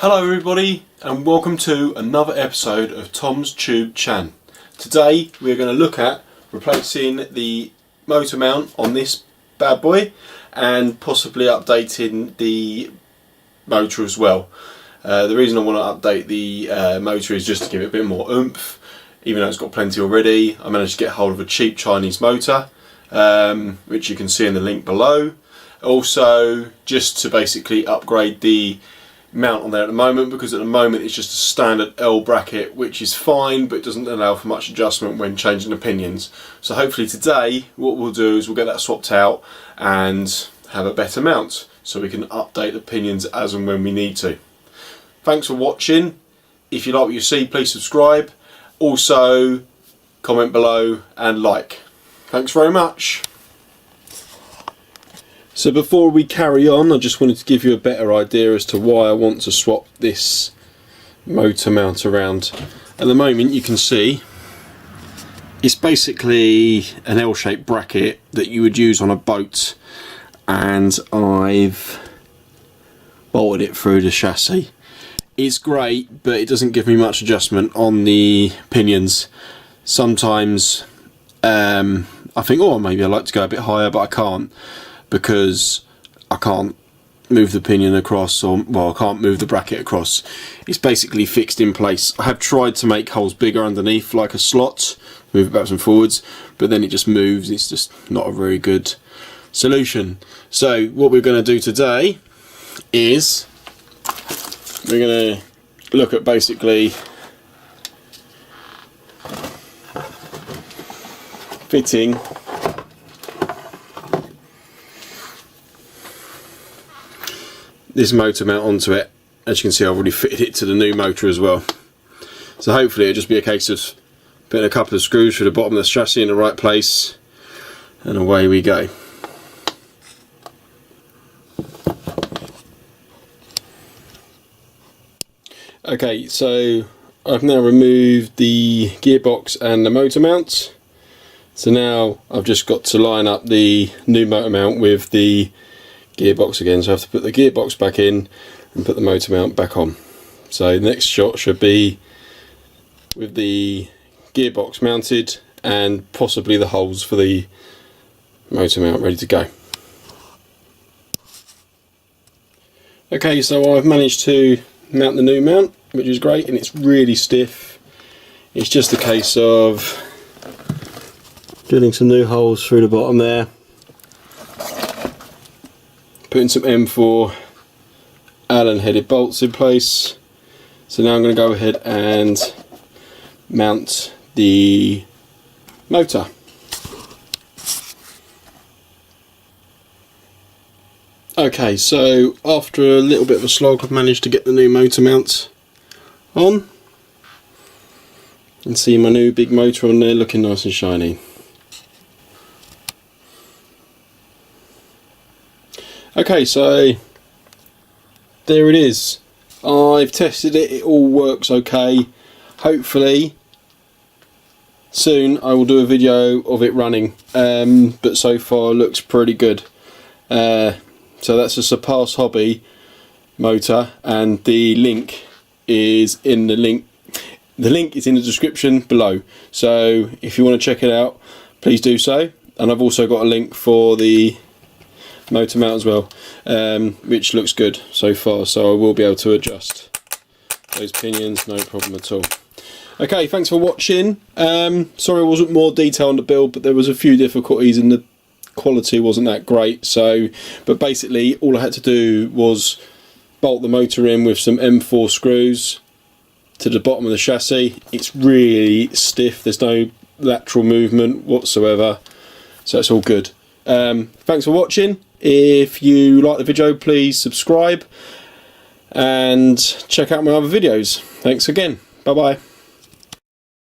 Hello everybody and welcome to another episode of Tom's Tube Chan. Today we're going to look at replacing the motor mount on this bad boy and possibly updating the motor as well. The reason I want to update the motor is just to give it a bit more oomph, even though it's got plenty already. I managed to get hold of a cheap Chinese motor, which you can see in the link below. Also just to basically upgrade the mount on there at the moment, because at the moment it's just a standard L bracket, which is fine but doesn't allow for much adjustment when changing the pinions. So hopefully today what we'll do is we'll get that swapped out and have a better mount so we can update the pinions as and when we need to. Thanks for watching. If you like what you see, please subscribe. Also comment below and like. Thanks very much. So before we carry on, I just wanted to give you a better idea as to why I want to swap this motor mount around. At the moment you can see it's basically an L-shaped bracket that you would use on a boat, and I've bolted it through the chassis. It's great, but it doesn't give me much adjustment on the pinions. Sometimes I think, oh, maybe I'd like to go a bit higher, but I can't, because I can't move the pinion across, or well, I can't move the bracket across. It's basically fixed in place. I have tried to make holes bigger underneath, like a slot, move it backwards and forwards, but then it just moves. It's just not a very good solution. So what we're going to do today is we're going to look at basically fitting this motor mount onto it. As you can see, I've already fitted it to the new motor as well. So hopefully it'll just be a case of putting a couple of screws through the bottom of the chassis in the right place, and away we go. Okay, so I've now removed the gearbox and the motor mount. So now I've just got to line up the new motor mount with the gearbox again, so I have to put the gearbox back in and put the motor mount back on. So the next shot should be with the gearbox mounted and possibly the holes for the motor mount ready to go. Okay, so I've managed to mount the new mount, which is great, and it's really stiff. It's just a case of drilling some new holes through the bottom there, putting some M4 Allen headed bolts in place. So now I'm going to go ahead and mount the motor. Okay, so after a little bit of a slog, I've managed to get the new motor mount on. You can see my new big motor on there looking nice and shiny. Okay, so there it is. I've tested it, it all works okay. Hopefully soon I will do a video of it running, but so far it looks pretty good. So that's a Surpass Hobby motor, and the link is in the link. The link is in the description below, so if you want to check it out, please do so. And I've also got a link for the motor mount as well, which looks good so far, so I will be able to adjust those pinions, no problem at all. Okay, thanks for watching. Sorry I wasn't more detailed on the build, but there was a few difficulties and the quality wasn't that great. So, but basically all I had to do was bolt the motor in with some M4 screws to the bottom of the chassis. It's really stiff, there's no lateral movement whatsoever, so it's all good. Thanks for watching. If you like the video, please subscribe and check out my other videos. Thanks again. Bye bye.